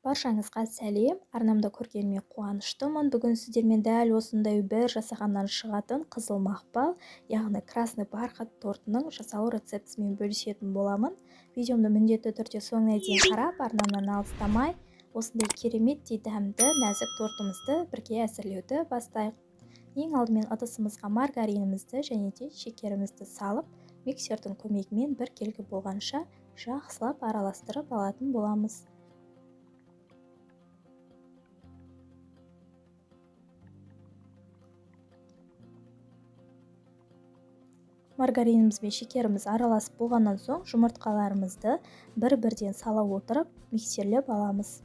Баршаңызға сәлем, арнамда көргеніме қуаныштымын. Бүгін сіздермен дәл осындай бір жасағаннан шығатын қызыл мақпал, яғни красный бархат тортының жасалу рецептісімен бөлісетін боламын. Видеомды міндетті түрде соңына дейін қарап, арнамнан алыстамай, осындай кереметтей дәмді, нәзік тортымызды бірге әзірлеуді бастайық. Ең алдымен ыдысымызға маргаринімізді және де шекерімізді салып, миксердің көмегімен бір келгі болғанша жақсылап араластырып алатын боламыз. Маргариніміз бен шекеріміз араласып болғаннан соң жұмыртқаларымызды бір-бірден сала отырып миксерлеп аламыз.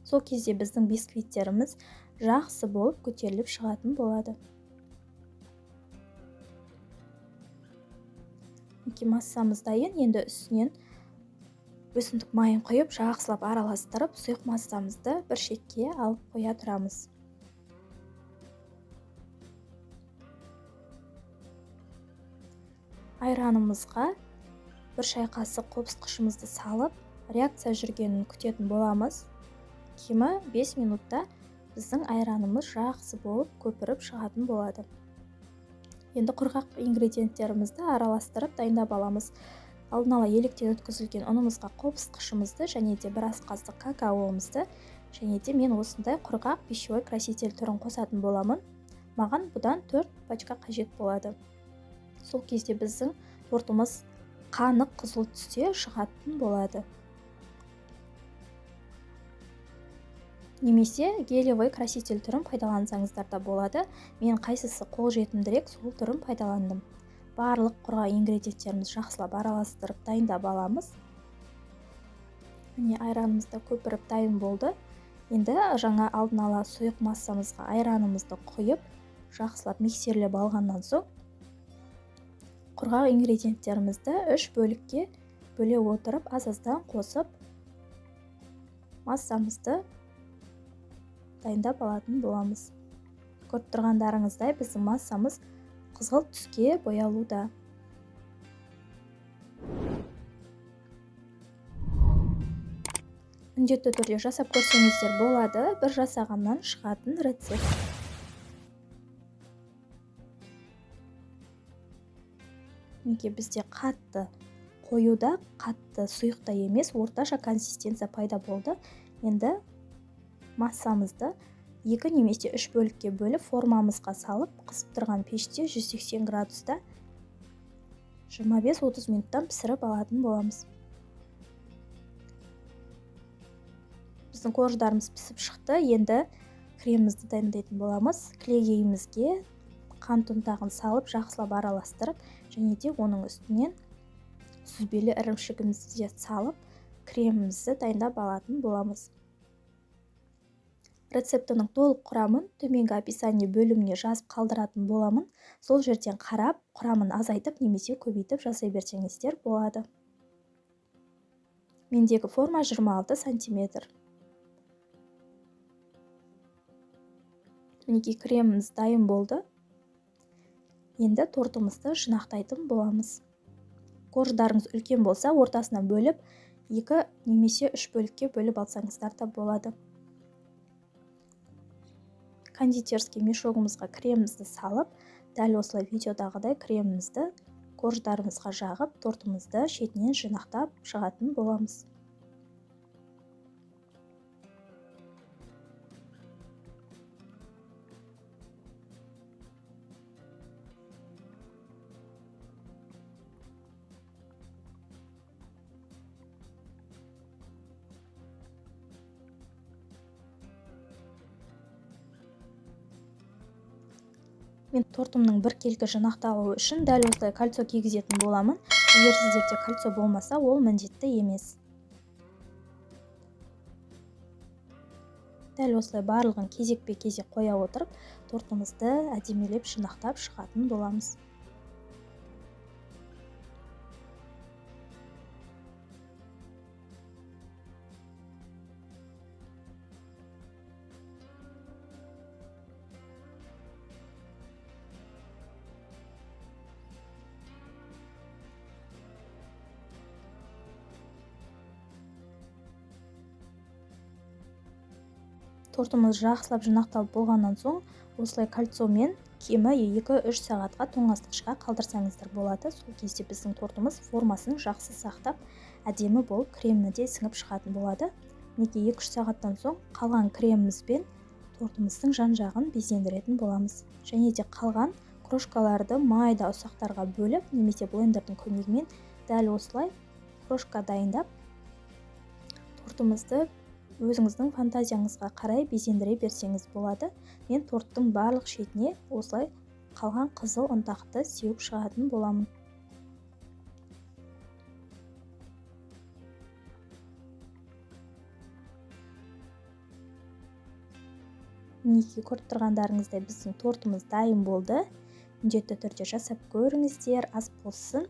Сол кезде біздің бисквиттеріміз жақсы болып көтеріліп шығатын болады. Массамыз дайын, енді үстінен өсімдік майын құйып, жақсылап араластырып, сұйық массамызды бір шекке алып қоя тұрамыз. Айранымызға бір шай қасық қопсытқышымызды салып, реакция жүргенін күтетін боламыз. Кемі 5 минутта біздің айранымыз жақсы болып көпіріп шығатын болады. Енді құрғақ ингредиенттерімізді араластырып дайындап аламыз. Алдын ала електен өткізілген ұнымызға қопсытқышымызды және де бір ас қасық какаоымызды және де мен осындай құрғақ пищевой краситель түрін қосатын боламын. Маған бұдан 4 пачка қажет болады. Сол кезде біздің тортымыз қанық қызыл түсте шығатын болады. Немесе гелевой краситель түрін пайдалансаңыздар да болады. Мен қайсысы қолжетімдірек, сол түрін пайдаландым. Барлық құрғақ ингредиенттеріміз жақсылап араластырып дайындап аламыз. Міне айранымыз да көпіріп дайын болды. Енді жаңа алдын ала сұйық массамызға айранымызды құйып, жақсылап миксерлеп алғаннан соң құрғақ ингредиенттерімізді 3 бөлікке бөле отырып, аз-аздан қосып, массамызды дайындап алатын боламыз. Көріп тұрғандарыңыздай біздің массамыз қызғылт түске боялуда. Міндетті түрде жасап көрсеңіздер болады, бір жасағаннан шығатын рецепт. Неге бізде қатты қоюда, қатты сұйықта емес, орташа консистенция пайда болды. Енді массамызды 2 немесе 3 бөлікке бөліп формамызға салып, қысып тұрған пеште 180 градуста 25-30 минуттан пісіріп алатын боламыз. Біздің қорждарымыз пісіп шықты. Енді кремімізді дайындайтын боламыз. Кілегейімізге қант ұнтағын салып, жақсылап араластырып, және де оның үстінен сүзбелі ірімшігімізді де салып, кремімізді дайындап алатын боламыз. Рецептінің толық құрамын төменгі описание бөліміне жазып қалдыратын боламын. Сол жерден қарап, құрамын азайтып немесе көбейтіп жасай берсеңіздер болады. Мендегі форма 26 сантиметр. Мінекей креміміз дайын болды. Енді тортымызды жинақтайтын боламыз. Қорждарыңыз үлкен болса, ортасынан бөліп, 2 немесе 3 бөлікке бөліп алсаңыздар да болады. Кондитерский мешогымызға кремімізді салып, дәл осылай видеодағыдай кремімізді қорждарымызға жағып, тортымызды шетінен жинақтап шығатын боламыз. Мен тортымның бір келкі жинақталуы үшін дәл осылай кольцо кигізетін боламын. Егер сіздерде кольцо болмаса, ол міндетті емес. Дәл осылай барлығын кезек-кезек қоя отырып, тортымызды әдемелеп жинақтап шығатын боламыз. Тортымыз жақсылап жинақталып болғаннан соң осылай кольцомен кемі 2-3 сағатқа тоңазытқышқа қалдырсаңыздар болады. Сол кезде біздің тортымыз формасын жақсы сақтап, әдемі болып кремі де сіңіп шығатын болады. Мінекей 2-3 сағаттан соң қалған кремімізбен тортымыздың жан жағын безендіретін боламыз. Және де қалған крошкаларды майда ұсақтарға бөліп, немесе блендердің көмегімен дәл осылай крошка дайындап, тортымызды өзіңіздің фантазияңызға қарай безендіре берсеңіз болады. Мен торттың барлық шетіне осылай қалған қызыл ұнтақты сеуіп шығатын боламын. Мінекей көріп тұрғандарыңыздай біздің тортымыз дайын болды. Міндетті түрде жасап көріңіздер, ас болсын.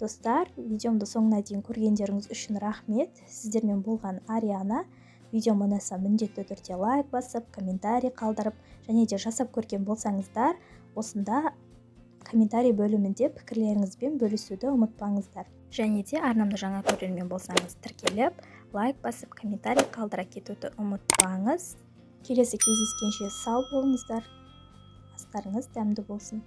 Достар, видеомды соңына дейін көргендеріңіз үшін рахмет. Сіздермен болған Ариана. Видеома ұнаса міндетті түрде лайк басып, комментарий қалдырып, және де жасап көрген болсаңыздар, осында комментарий бөлімінде пікірлеріңізбен бөлісуді ұмытпаңыздар. Және де арнамды жаңа көрермен болсаңыз тіркеліп, лайк басып, комментарий қалдыра кетуді ұмытпаңыз. Келесі кездескенше сау болыңыздар. Астарыңыз дәмді болсын.